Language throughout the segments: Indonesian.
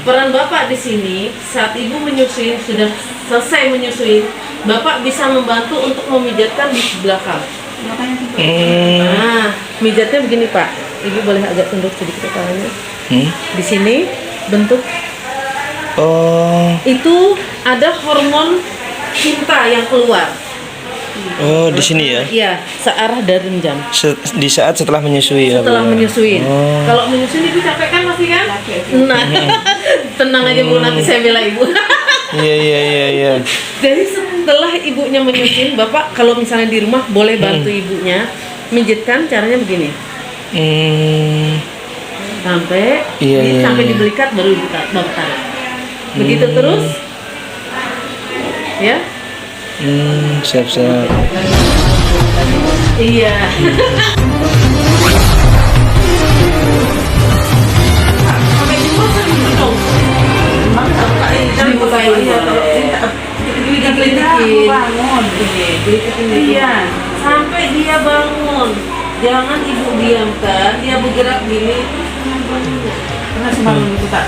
Peran Bapak di sini saat Ibu menyusui, sudah selesai menyusui, Bapak bisa membantu untuk memijatkan di belakang. Nah, mijatnya begini Pak. Ibu boleh agak tunduk sedikit kepalanya. Di sini bentuk. Oh. Itu ada hormon cinta yang keluar. Oh, di sini ya? Iya, searah dari jam. Di saat setelah menyusui ya? Setelah menyusui. Oh. Kalau menyusui Ibu capek kan masih kan? Nah, tenang aja Bu, nanti saya bela Ibu. Iya. Jadi setelah ibunya menyusui, Bapak kalau misalnya di rumah boleh bantu ibunya mijitkan, caranya begini. Sampai sampai dibelikat baru Bapak tarik. Begitu terus. Ya. Siap. Iya. Sampai dia bangun. Jangan Ibu diamkan, dia bergerak gini. Karena semalam itu tak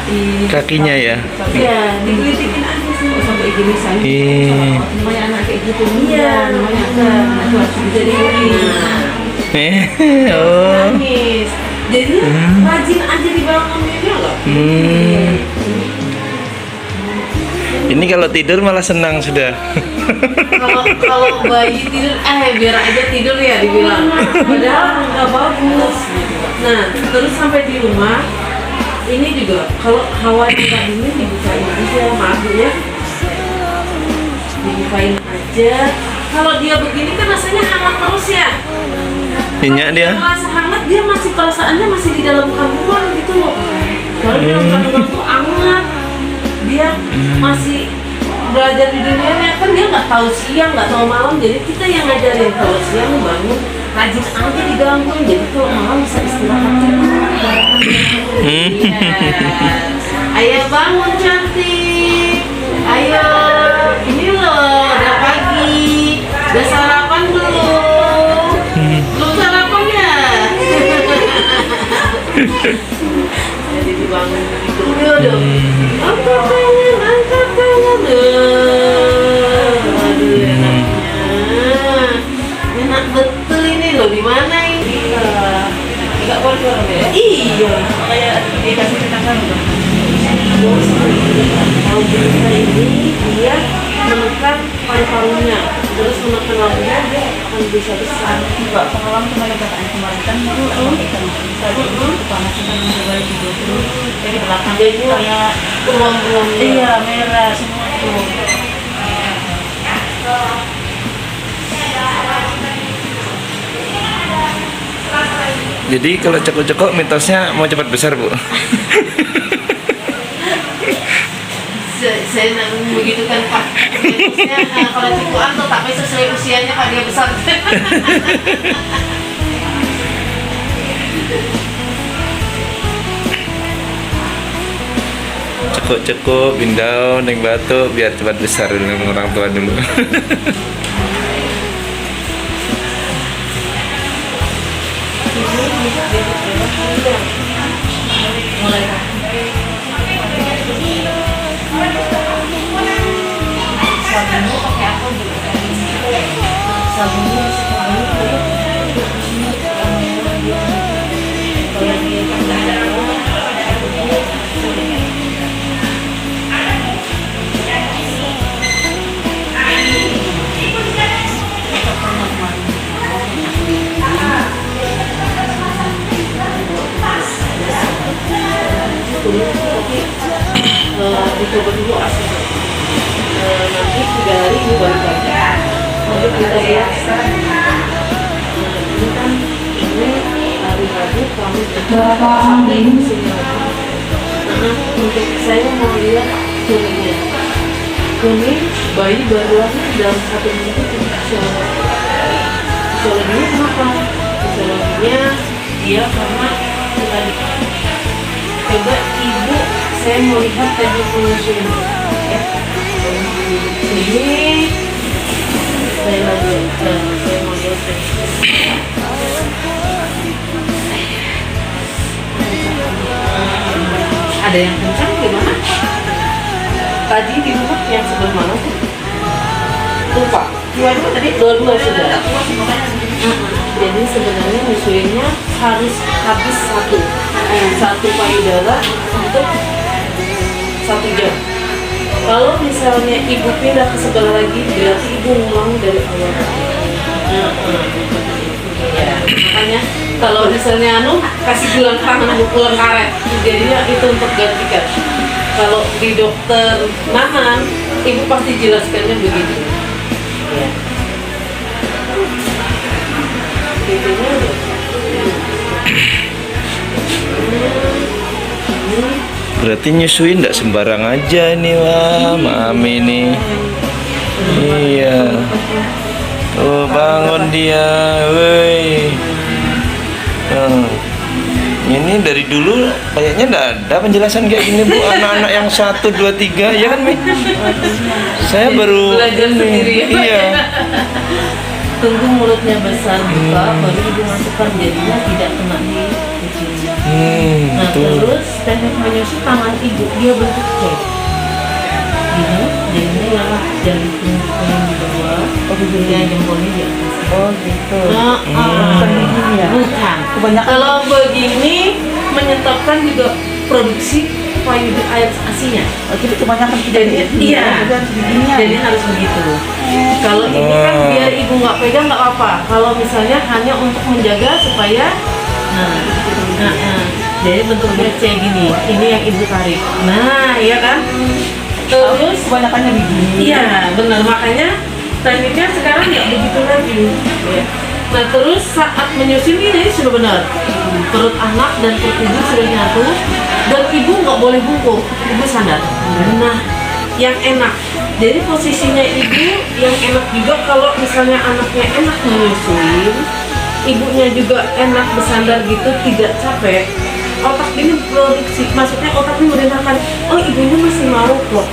kakinya ya? Iya, digelitikin aja semua sampai gini saya. Namanya anak kayak gitu. Iya, namanya kan. Itu harus jadi nangis. Jadi rajin aja dibanguninnya loh. Ini kalau tidur malah senang sudah. Kalau bayi tidur, biar aja tidur ya dibilang. Padahal nggak bagus. Nah, terus sampai di rumah, ini juga kalau hawanya nggak dingin dibukain aja, maaf ya. Dibukain aja. Kalau dia begini kan rasanya hangat terus ya. Minyak dia. Merasa hangat, dia masih perasaannya masih di dalam kandungan gitu loh. Kalau di dalam kandungan tuh hangat, dia masih belajar di dunianya kan, dia nggak tahu siang, nggak tahu malam. Jadi kita yang ngajarin kalau siang bangun rajin aja digangguin, jadi kalau malam bisa istirahat. Ayo bangun cantik, ayo, ini loh udah pagi, udah sarapan belum? Belum sarapan ya? Jadi dibangun gitu, udah angkat tangan, aduh enaknya, enak betul ini loh. Di mana ini? Enggak bocor ya? Iya, kayak dikasih tekangan loh. Kalau kita ini dia menekan paru-parunya, terus menekan lambungnya, dia akan bisa besar. Mbak, pengalaman kemarin katanya kemarin kan baru ikan bisa jadi kepanasan kan mencoba juga terus dari belakang Jadi kayak beruang-beruang. iya merah semua tuh. Jadi kalau cekok-cekok mitosnya mau cepat besar Bu? Saya begitu kan Pak. Mitosnya kalau cikuan tuh tapi sesuai usianya Pak, dia besar. Cekok-cekok, bindau, neng batu biar cepat besar dulu orang tua dulu. Sabunnya pakai apa dulu? Sabunnya kalau dia dicoba dulu asli. Nanti 3 hari ini balik lagi. Nanti kita lihat. Ini kan ini hari Rabu kami sampai di sini lagi. Untuk saya mau lihat kuningnya. Kuning bayi baru lagi dalam 1 minggu fisiologinya kenapa? Fisiologinya dia karena tadi. Coba ibu, saya mau lihat teknik penyusuan ya. Ini saya lagi saya mau lihat ada yang kencang gimana? Tadi di rumah yang sebelah mana tuh? Lupa. Dua-dua tadi. Dua-dua sudah. Makanya Jadi sebenarnya nyusuinnya harus habis satu payudara untuk 1 jam. Kalau misalnya ibu pindah ke sebelah lagi, berarti ibu ngulang dari awal. Ya, makanya kalau misalnya kasih gelang tangan gelang karet, jadinya itu untuk gantikan. Kalau di dokter nahan, ibu pasti jelaskannya begitu. Ya. Intinya udah. Berarti nyusuin nggak sembarang aja nih, wah, mami nih. Iya. Oh, bangun dia, woi. Ini dari dulu kayaknya nggak ada penjelasan kayak gini, Bu. Anak-anak yang 1, 2, 3, ya kan, Mi? Saya baru Belajar sendiri ya. Iya. Tunggu mulutnya besar buka, baru ibu masukkan, jadinya tidak kena di sini. Nah tuh. terus teknik menyusui tangan ibu, dia bentuk C. Gini, jadinya yang jempolnya di bawah, yang jempolnya di atas. oh gitu. Bukan begini ya? Bukan. Kebanyakan Kalau begini menyetopkan juga produksi payudara air asinya. oh, jadi kebanyakan kita Jadi iya. Jadi harus begitu. Kalau ini kan biar ibu nggak pegang nggak apa-apa. Kalau misalnya hanya untuk menjaga supaya, jadi bentuknya kayak gini. Ini yang ibu tarik. Nah, iya kan? Terus kebanyakannya begini. iya, benar. Makanya tekniknya sekarang nggak begitu lagi. Ya. Nah, terus saat menyusui ini sudah benar. Perut anak dan perut ibu sudah nyatu, dan ibu nggak boleh bungkuk, ibu sandar. Nah, yang enak. Jadi posisinya ibu yang enak juga kalau misalnya anaknya enak menyusui, ibunya juga enak bersandar gitu, tidak capek. Otak ini produksi, maksudnya otak ini merintahkan, oh ibunya masih mau kok.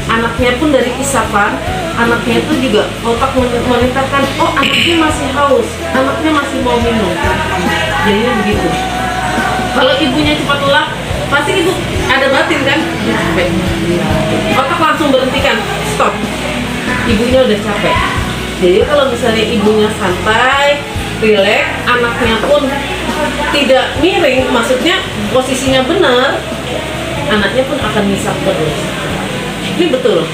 Anaknya pun dari isapan, anaknya itu juga otak merintahkan, oh anaknya masih haus, anaknya masih mau minum. Jadi begitu. Kalau ibunya cepat lelah, pasti ibu ada batin kan? Dia capek. Otak langsung berhentikan, stop. Ibunya udah capek. Jadi kalau misalnya ibunya santai, rileks, anaknya pun tidak miring, maksudnya posisinya benar, anaknya pun akan ngisap terus. Ini betul,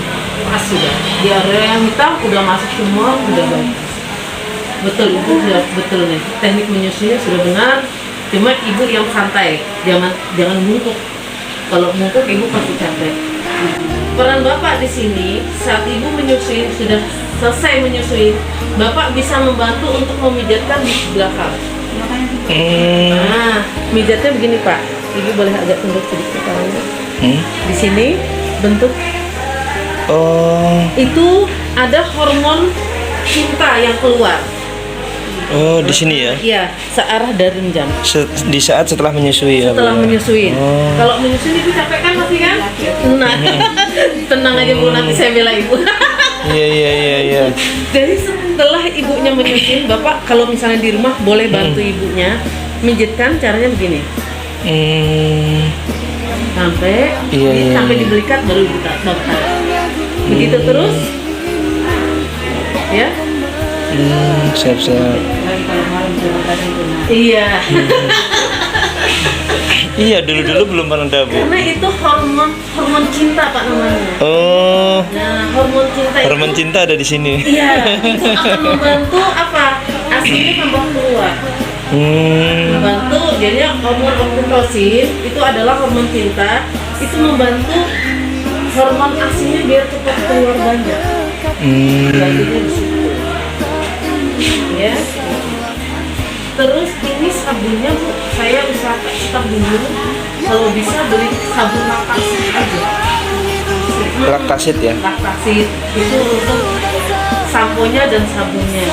pas sudah. Diare yang hitam udah masuk semua, udah baik. Betul, itu sudah betul nih. Teknik menyusuinya sudah benar. Cuma ibu yang santai, jangan bungkuk. Kalau bungkuk ibu pasti capek. Peran bapak di sini saat ibu menyusui sudah selesai menyusui, bapak bisa membantu untuk memijatkan di belakang. Nah, mijatnya begini Pak. Ibu boleh agak tunduk sedikit kepalanya. Di sini bentuk. Oh. Itu ada hormon cinta yang keluar. Oh, di sini ya? Iya, searah dari jam. Di saat setelah menyusui ya? Setelah Bu? menyusui. Oh. Kalau menyusui ibu capek kan masih kan? Nah, tenang aja Bu, nanti saya bela ibu. Iya. Jadi setelah ibunya menyusui, bapak kalau misalnya di rumah boleh bantu ibunya mijitkan. Caranya begini. Sampai sampai dibelikat baru buka bapak. Begitu terus. Ya. Siap. Iya. Iya, dulu belum pernah ada, Bu. Karena itu hormon cinta Pak namanya. Oh. Nah, hormon cinta Hormon itu, cinta ada di sini. iya, itu akan membantu apa? Asinya tambah keluar. Membantu, jadinya hormon oksitosin itu adalah hormon cinta, itu membantu hormon asinya biar cepat keluar banyak. Bantunya di situ. Ya. Terus ini sabunnya Bu, saya usahakan tetap dulu kalau bisa beli sabun laktasit aja. Laktasit ya? Laktasit itu untuk samponya dan sabunnya.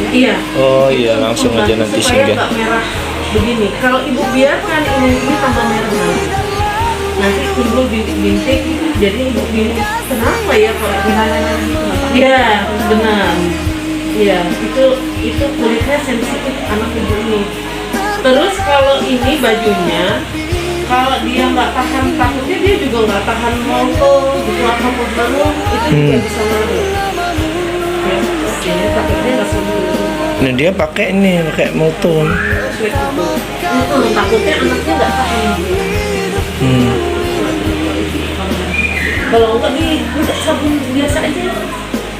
Iya. Oh iya, langsung aja Membantu nanti supaya singgah. nggak merah begini. Kalau ibu biarkan ini tambah merah nanti timbul bintik-bintik. Jadi ibu bintik, kenapa ya kalau Iya, benar. Iya, itu kulitnya sensitif anak ibu ini. Terus kalau ini bajunya kalau dia nggak tahan takutnya dia juga nggak tahan moto gitu apapun baru itu juga bisa ngaruh. Ya, jadi takutnya nggak sembuh. Nah dia pakai moto. Takutnya anaknya nggak tahan. Kalau enggak minta sabun biasa aja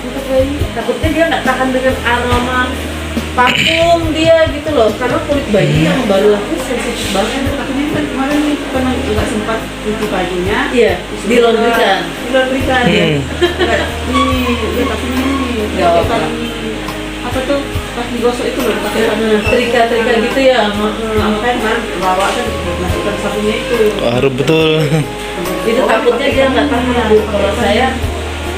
untuk bayi. Takutnya dia nggak tahan dengan aroma parfum dia gitu loh, karena kulit bayi yang baru lahir sensitif banget. Aku ini kan kemarin nih pernah nggak sempat cuci bajunya. Iya, dilondrikan. Ya. Nggak, ini lihat aku ini Nggak pakai apa. tali apa tuh pas digosok itu loh pakai Trika gitu ya. Makanya kemarin bawa kan masukkan sabunnya itu. Harus betul. Itu takutnya dia nggak tahan Bu. Kalau saya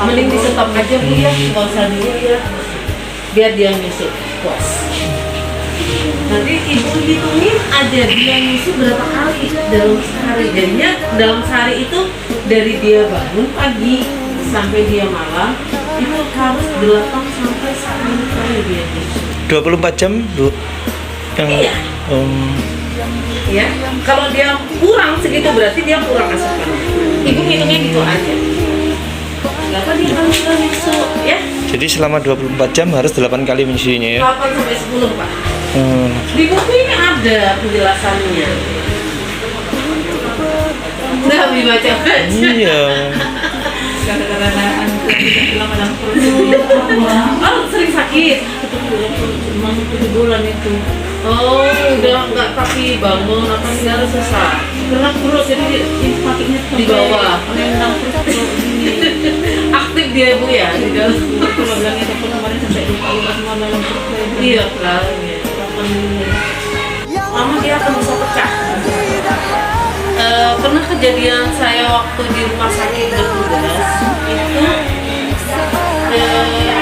mending di stop aja Bu ya, nggak usah dulu ya, biar dia nyusu puas. Nanti ibu hitungin aja dia nyusu berapa kali dalam sehari. Jadinya dalam sehari itu dari dia bangun pagi sampai dia malam itu harus 8 sampai 10 kali dia nyusu. 24 jam, Bu. Iya. Ya, kalau dia kurang segitu berarti dia kurang asupan. Ibu minumnya gitu aja. Kenapa dia harus nyusu ya? Jadi selama 24 jam harus 8 kali menyusuinya ya. 8 sampai 10 Pak. Hmm. Di buku ini ada penjelasannya. Udah dibaca-baca. Iya. Karena anakku tidak lama dalam perut. Oh, sering sakit. Memang 7 bulan itu. Oh, udah nggak kaki bangun apa segala susah. Karena perut jadi ini pakainya Di bawah. Menendang perut ini. Aktif dia Bu ya di dalam. Kalau bilangnya aku kemarin sampai 2 kali semua dalam perut. Iya, kan. Mama dia akan bisa pecah. Pernah kejadian saya waktu di rumah sakit bertugas itu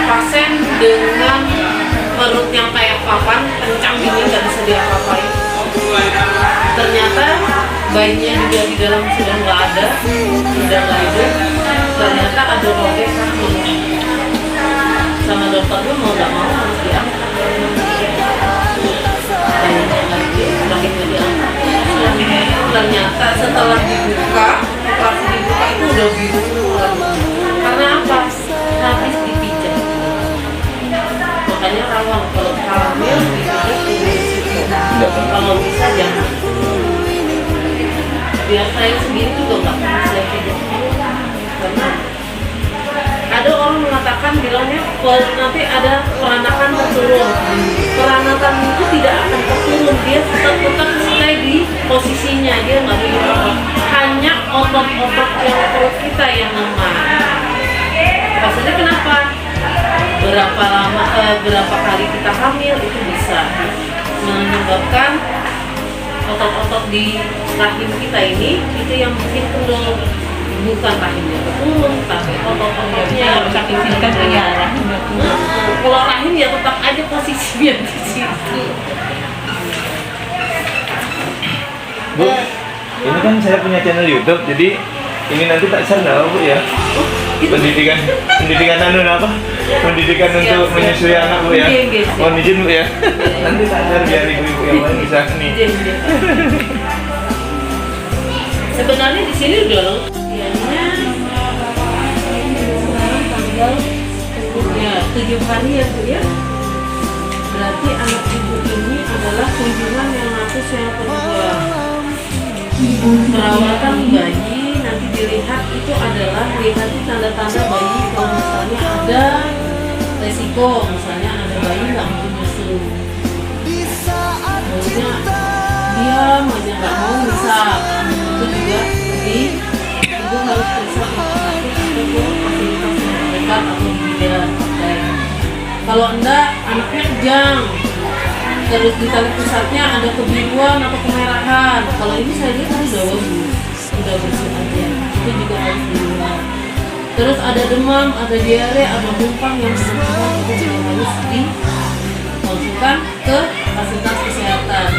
pasien dengan perut yang kayak papan kencang gini nggak bisa diapa-apain. Ternyata bayinya juga di dalam sudah nggak ada, sudah nggak hidup. Ternyata ada robek rahim. Sama dokternya mau nggak mau harus diangkat. Bayinya nggak hidup, rahimnya diangkat. Ternyata setelah dibuka, pas dibuka itu udah biru semua. Karena apa? Habis dipijat. Makanya rawan kalau hamil dipijat kalau bisa jangan. Biar saya sendiri juga nggak pernah saya pijat. Karena ada orang mengatakan bilangnya kalau nanti ada peranakan terturun. Peranakan itu tidak akan terturun, dia tetap stay di posisinya, dia nggak berubah. Hanya otot-otot yang perut kita yang lemah. Maksudnya kenapa? Berapa kali kita hamil itu bisa menyebabkan otot-otot di rahim kita ini itu yang mungkin turun. Bukan rahimnya turun, tapi otot-ototnya yang Signifikan ya rahimnya. kalau rahim ya tetap aja posisinya di situ. Bu, ini kan saya punya channel YouTube, jadi ini nanti tak share nggak Bu ya? Pendidikan anu apa? Pendidikan untuk menyusui anak Bu ya? Mohon izin Bu ya. Nanti tak share biar ibu-ibu yang lain bisa nih. Sebenarnya di sini udah loh. Sekarang tanggal ya 7 hari ya Bu ya. Berarti anak ibu ini adalah kunjungan yang harus yang kedua. Perawatan bayi nanti dilihat itu adalah lihat tanda-tanda bayi kalau misalnya ada resiko, misalnya ada bayi nggak mau nyusu, maksudnya diam aja nggak mau bisa, itu juga di ibu harus periksa atau ke fasilitas yang terdekat atau bidan. Kalau enggak anaknya kejang, terus di tali pusatnya ada kebiruan atau kemerahan. Kalau ini saya lihat tadi udah bagus, udah bersih aja. Itu juga harus dilihat. Terus ada demam, ada diare, ada mumpang yang semua itu juga harus dikonsulkan ke fasilitas kesehatan.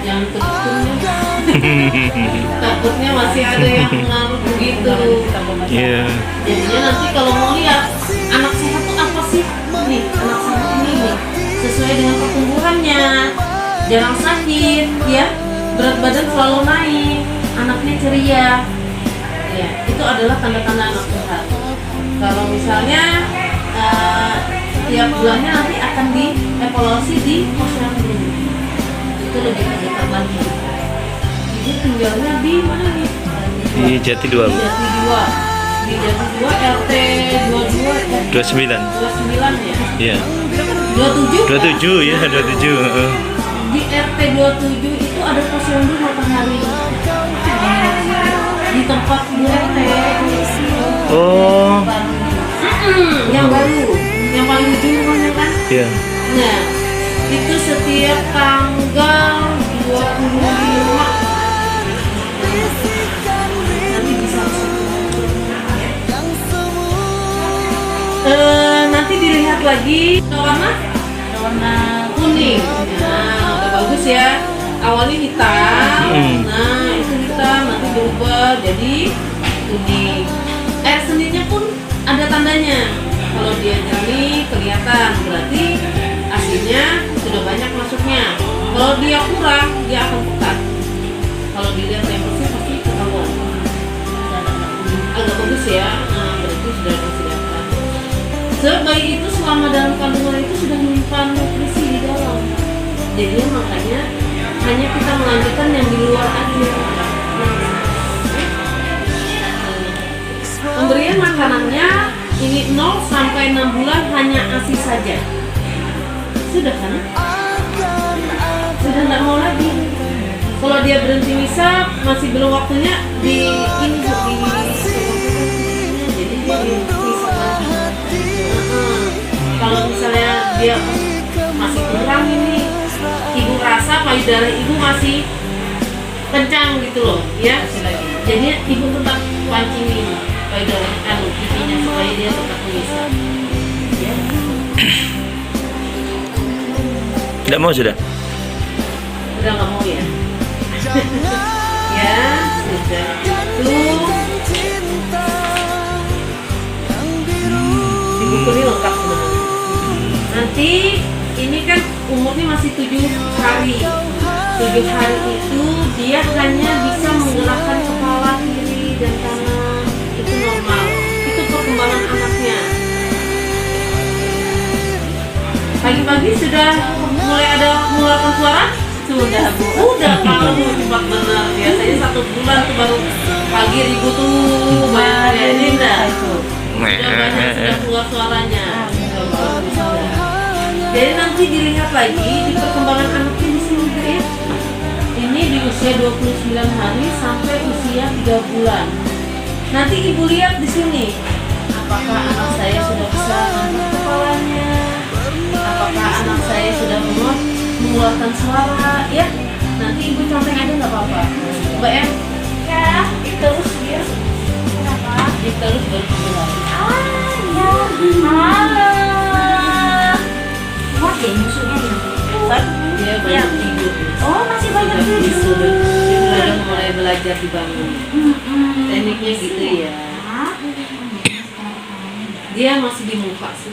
Jangan ke dukunnya. Takutnya masih ada yang mengaruh begitu. Iya. Jadinya nanti kalau mau lihat anak sehat tuh apa sih? Nih, anak sehat ini nih sesuai dengan pertumbuhannya, jarang sakit, ya, berat badan selalu naik, anaknya ceria. Ya, itu adalah tanda-tanda anak sehat. Kalau misalnya tiap bulannya nanti akan dievaluasi di posyandu. Itu lebih terdekat lagi. Jadi tinggalnya di mana nih? Di Jati 2. Di Jati 2. Di Jati 2 RT 22 29. 29 ya. Iya. 27. 27 ya, 27. Di RT 27 itu ada posyandu matahari. Di tempat di RT. Oh. Yang baru, yang paling ujung rumahnya kan? Iya. Nah, itu setiap tanggal 25 nanti bisa nanti dilihat lagi warna kuning. Nah, udah bagus ya. Awalnya hitam, nah itu hitam nanti berubah jadi kuning. Air seninya pun ada tandanya. Kalau dia jernih kelihatan berarti aslinya sudah banyak masuknya. Kalau dia kurang dia akan pekat. Kalau dilihat sampelnya pasti ketahuan. Agak bagus ya, nah, berarti sudah kelihatan. Sebab bayi itu selama dalam kandungan itu sudah menyimpan nutrisi di dalam. Jadi makanya hanya kita melanjutkan yang di luar aja. Pemberian makanannya ini 0 sampai 6 bulan hanya ASI saja. Sudah kan? Sudah nggak mau lagi. Kalau dia berhenti misap masih belum waktunya di ini jadi dia misap lagi. Kalau misalnya dia masih kurang ini, ibu rasa payudara ibu masih kencang gitu loh, ya. Jadi ibu tetap pancingin payudara pipinya supaya dia tetap mengisap. Ya. Tidak mau sudah? Udah nggak mau ya? Ya, sudah. Ibu ini lengkap sebenarnya. Nanti ini kan umurnya masih 7 hari. 7 hari itu dia hanya bisa menggerakkan kepala kiri dan kanan. Itu normal. Itu perkembangan anaknya. Pagi-pagi sudah mulai ada mengeluarkan suara? Sudah Bu. Udah kamu cepat benar. Biasanya 1 bulan tuh baru pagi ibu tuh banyak ini dah. Sudah banyak sudah keluar suaranya. Jadi nanti dilihat lagi di perkembangan anaknya di sini ya. Ini di usia 29 hari sampai usia 3 bulan. Nanti ibu lihat di sini. Apakah anak saya sudah bisa angkat kepalanya? Apakah anak saya sudah mengeluarkan suara? Ya, nanti ibu conteng aja nggak apa-apa. Mbak ya? Ya, terus dia. Kenapa? Terus baru lagi. Ya. Halo. Wah, dia musuhnya dia banyak tidur. Oh, masih banyak tidur. Dia sudah mulai belajar dibangun. Tekniknya gitu ya. Dia masih di muka sih.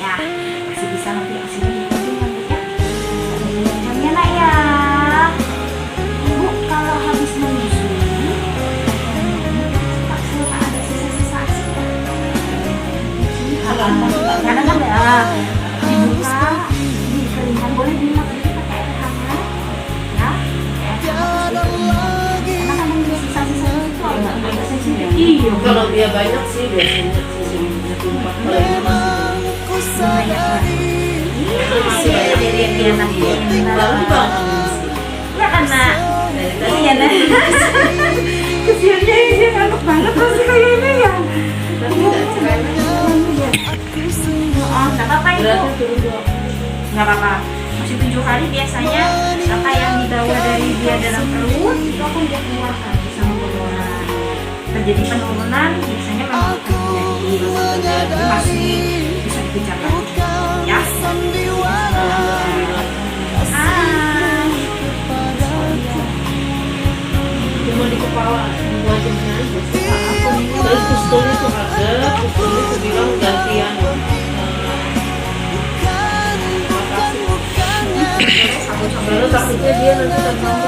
Ya, masih bisa nanti aslinya ya. Contohnya nak ya. Ibu kalau habis menyusui, suka ada sisa-sisa asi. Kadang-kadang ya dibuka, dikeringkan, boleh dimakan pakai air hangat, ya. Karena kadang dia sisa-sisa itu ada sisa. Iya, kalau dia banyak sih biasanya tumpah. Kalau ini masih dari yang dia nanti baru bangun sih. ya karena iya nah kesiannya ini enak banget pasti kayak ini ya Tapi tidak celana. oh nggak apa-apa itu Beratnya turun 2. nggak apa-apa masih 7 hari biasanya apa yang dibawa dari dia dalam perut itu akan dia keluarkan sama penurunan terjadi penurunan biasanya penurunan terjadi masih bisa dibicarakan ya Cuma di kepala, di wajahnya aja. Terus pistolnya tuh ada, pistolnya tuh bilang gantian. Makasih. Baru takutnya dia nanti terbang.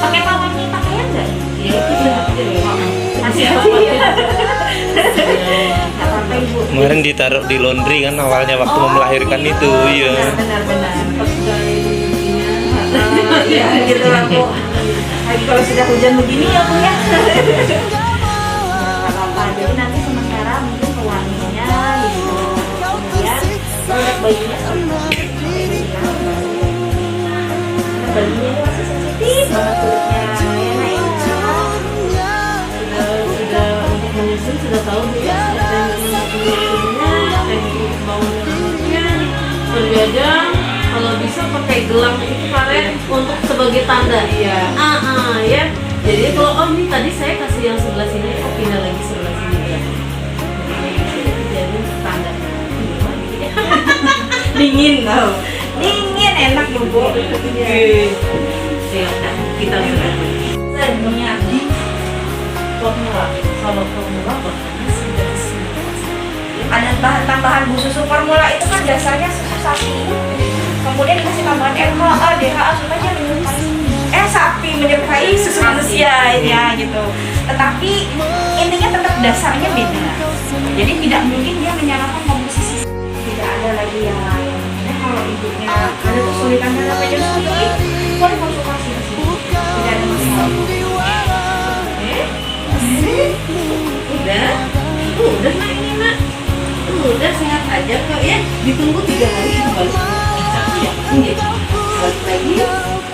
Pakai pewangi pakaian nggak? Ya itu sudah Hati-hati ya. Nggak apa-apa ibu. Kemarin ditaruh di laundry kan awalnya waktu mau melahirkan itu, iya. Benar. pas udah ininya. Iya gitu lah bu. Lagi kalau sudah hujan begini ya bu ya. Nggak apa-apa. Jadi nanti sementara mungkin pewanginya gitu. Kemudian produk bayinya bayinya ini masih sensitif banget kulitnya ya nak ya. Sudah untuk menyusun sudah tahu dia teknik menyusunnya, teknik bangun anaknya, bergadang. Kalau bisa pakai gelang itu karen untuk sebagai tanda. Iya. Ya. Jadi kalau ini tadi saya kasih yang sebelah sini, pindah lagi sebelah sini ya. Jadi tanda. Dingin tau. Dingin enak bu. Ya udah, kita lihat. Sebenarnya Formula, kalau formula bahannya sudah semua. ada bahan tambahan bu susu formula itu kan dasarnya susu sapi, kemudian dikasih tambahan RHA, DHA supaya menyerupai sapi menyerupai susu manusia ya gitu. Tetapi intinya tetap dasarnya beda. Jadi tidak mungkin dia menyalakan komposisi. Tidak ada lagi yang lain. Nah, kalau ibunya ada kesulitan dalam menyusui, boleh konsultasi ke sini. Tidak ada masalah. Udah nak ini nak, udah sehat aja kok ya. Ditunggu 3 hari balik. Ya, balik lagi.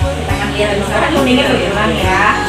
Kita kan lihat sekarang kuningnya berkurang ya.